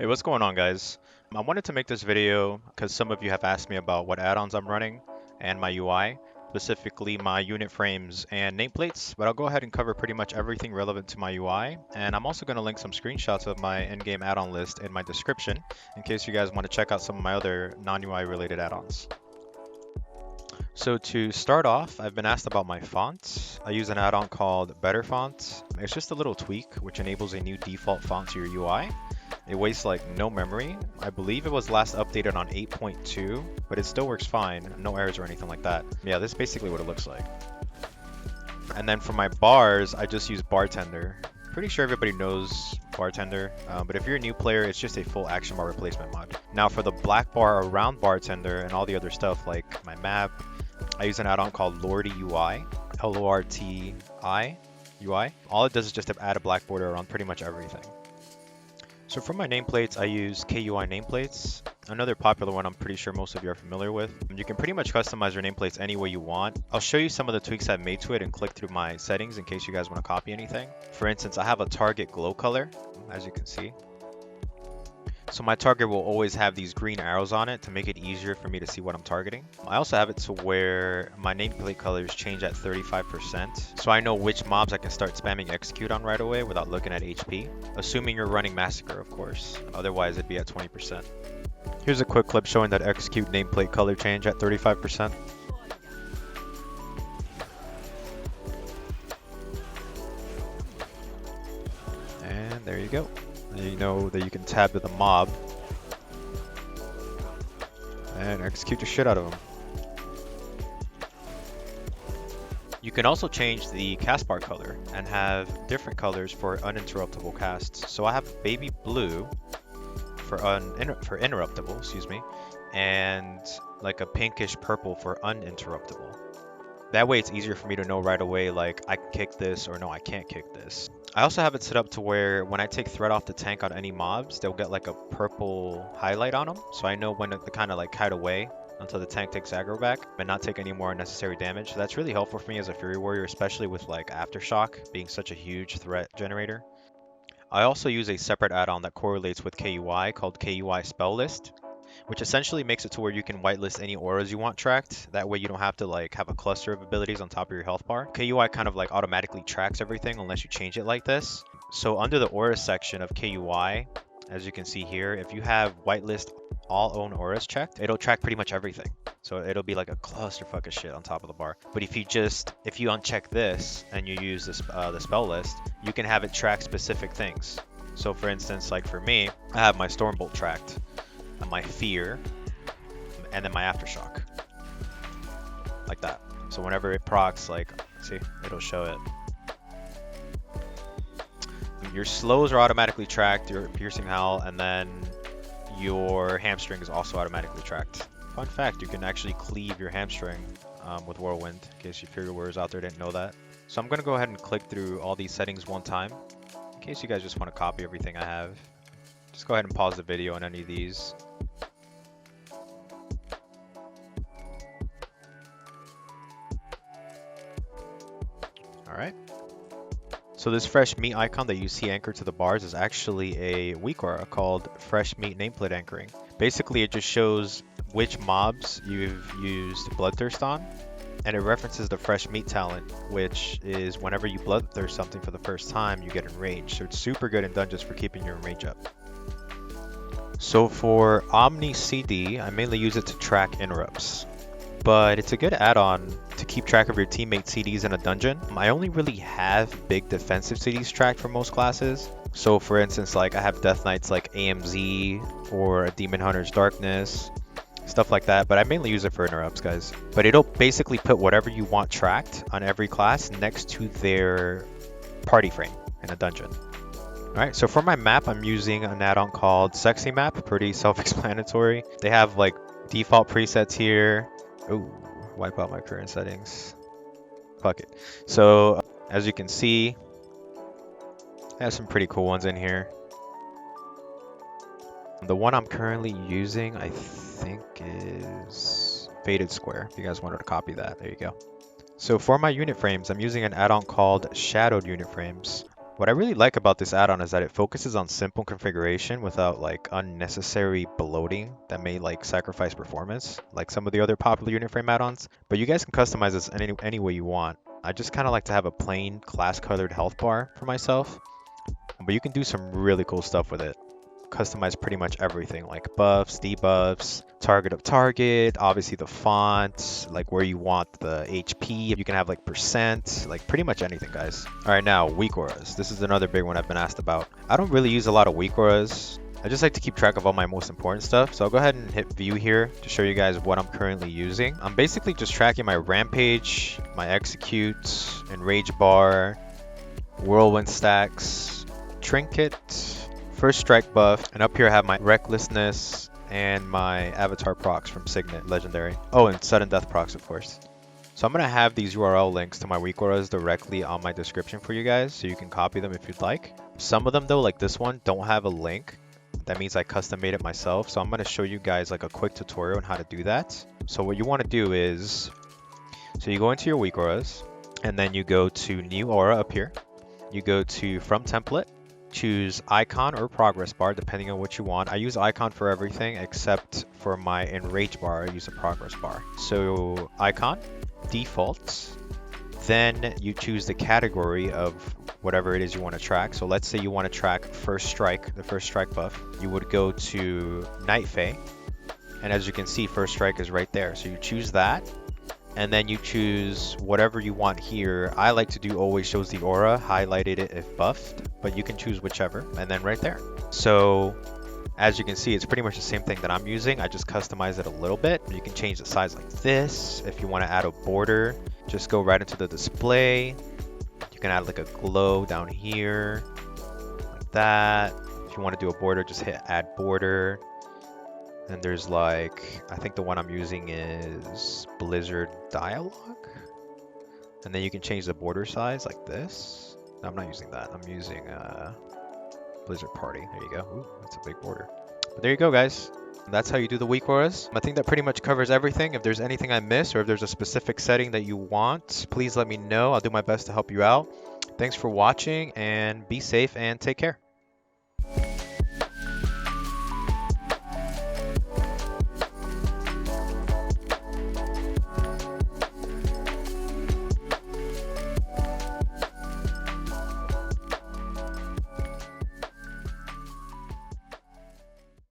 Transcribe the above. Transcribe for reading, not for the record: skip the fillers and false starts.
Hey, what's going on, guys? I wanted to make this video because some of you have asked me about what add-ons I'm running and my UI, specifically my unit frames and nameplates, but I'll go ahead and cover pretty much everything relevant to my UI, and I'm also going to link some screenshots of my in-game add-on list in my description in case you guys want to check out some of my other non-UI related add-ons. So to start off, I've been asked about my fonts. I use an add-on called Better Font. It's just a little tweak which enables a new default font to your UI. It wastes like no memory. I believe it was last updated on 8.2, but it still works fine. No errors or anything like that. Yeah, this is basically what it looks like. And then for my bars, I just use Bartender. Pretty sure everybody knows Bartender, but if you're a new player, it's just a full action bar replacement mod. Now for the black bar around Bartender and all the other stuff like my map, I use an add-on called Lordy UI, Lorti UI. All it does is just add a black border around pretty much everything. So for my nameplates, I use KUI nameplates. Another popular one I'm pretty sure most of you are familiar with. You can pretty much customize your nameplates any way you want. I'll show you some of the tweaks I've made to it and click through my settings in case you guys want to copy anything. For instance, I have a target glow color, as you can see. So my target will always have these green arrows on it to make it easier for me to see what I'm targeting. I also have it to where my nameplate colors change at 35%, so I know which mobs I can start spamming execute on right away without looking at HP, assuming you're running Massacre, of course. Otherwise, it'd be at 20%. Here's a quick clip showing that execute nameplate color change at 35%. And there you go. You know that you can tab to the mob and execute the shit out of them. You can also change the cast bar color and have different colors for uninterruptible casts. So I have baby blue for interruptible, excuse me, and like a pinkish purple for uninterruptible. That way it's easier for me to know right away, like I can kick this or no, I can't kick this. I also have it set up to where when I take threat off the tank on any mobs, they'll get like a purple highlight on them. So I know when to kind of like kite away until the tank takes aggro back and not take any more unnecessary damage. So that's really helpful for me as a Fury Warrior, especially with like Aftershock being such a huge threat generator. I also use a separate add-on that correlates with KUI called KUI Spell List, which essentially makes it to where you can whitelist any auras you want tracked. That way you don't have to like have a cluster of abilities on top of your health bar. KUI kind of like automatically tracks everything unless you change it like this. So under the aura section of KUI, as you can see here, if you have whitelist all own auras checked, it'll track pretty much everything. So it'll be like a clusterfuck of shit on top of the bar. But if you uncheck this and you use this, the spell list, you can have it track specific things. So for instance, like for me, I have my Stormbolt tracked, my Fear, and then my Aftershock. Like that. So whenever it procs, like, see, it'll show it. Your slows are automatically tracked, your piercing howl, and then your hamstring is also automatically tracked. Fun fact, you can actually cleave your hamstring with Whirlwind, in case you Fury Warriors out there didn't know that. So I'm going to go ahead and click through all these settings one time, in case you guys just want to copy everything I have. Just go ahead and pause the video on any of these. Alright. So this fresh meat icon that you see anchored to the bars is actually a Weakaura called Fresh Meat Nameplate Anchoring. Basically, it just shows which mobs you've used Bloodthirst on, and it references the Fresh Meat talent, which is whenever you Bloodthirst something for the first time, you get enraged. So it's super good in dungeons for keeping your enrage up. So for OmniCD, I mainly use it to track interrupts, but it's a good add-on to keep track of your teammate CDs in a dungeon. I only really have big defensive CDs tracked for most classes. So for instance, like I have Death Knights like AMZ or a Demon Hunter's Darkness, stuff like that, but I mainly use it for interrupts, guys. But it'll basically put whatever you want tracked on every class next to their party frame in a dungeon. Alright, so for my map, I'm using an add-on called SexyMap, pretty self-explanatory. They have like default presets here. Ooh, wipe out my current settings. Fuck it. So, as you can see, I have some pretty cool ones in here. The one I'm currently using, I think, is Faded Square. If you guys wanted to copy that, there you go. So for my unit frames, I'm using an add-on called Shadowed Unit Frames. What I really like about this add-on is that it focuses on simple configuration without like unnecessary bloating that may like sacrifice performance, like some of the other popular unit frame add-ons. But you guys can customize this any way you want. I just kind of like to have a plain class colored health bar for myself, but you can do some really cool stuff with it. Customize pretty much everything like buffs, debuffs, target of target, obviously the font, like where you want the HP. You can have like percent, like pretty much anything, guys. All right, now Weakauras. This is another big one I've been asked about. I don't really use a lot of Weakauras. I just like to keep track of all my most important stuff. So I'll go ahead and hit view here to show you guys what I'm currently using. I'm basically just tracking my rampage, my execute, enrage bar, whirlwind stacks, trinket, first strike buff, and up here I have my recklessness and my avatar procs from Signet legendary. Oh, and sudden death procs, of course. So I'm gonna have these URL links to my Weakauras directly on my description for you guys, so you can copy them if you'd like. Some of them though, like this one, don't have a link. That means I custom made it myself. So I'm gonna show you guys like a quick tutorial on how to do that. So what you want to do is, so you go into your Weakauras, and then you go to new aura up here. You go to from template. Choose icon or progress bar depending on what you want. I use icon for everything except for my enrage bar. I use a progress bar. So icon, default, then you choose the category of whatever it is you want to track. So let's say you want to track first strike, the first strike buff. You would go to Night Fae, and as you can see, first strike is right there. So you choose that, and then you choose whatever you want here. I like to do always shows the aura, highlighted it if buffed, but you can choose whichever, and then right there. So as you can see, it's pretty much the same thing that I'm using. I just customize it a little bit. You can change the size like this. If you want to add a border, just go right into the display. You can add like a glow down here, like that. If you want to do a border, just hit add border. And there's like, I think the one I'm using is Blizzard Dialogue. And then you can change the border size like this. No, I'm not using that. I'm using Blizzard Party. There you go. Ooh, that's a big border. But there you go, guys. That's how you do the Weakauras. I think that pretty much covers everything. If there's anything I missed or if there's a specific setting that you want, please let me know. I'll do my best to help you out. Thanks for watching, and be safe and take care.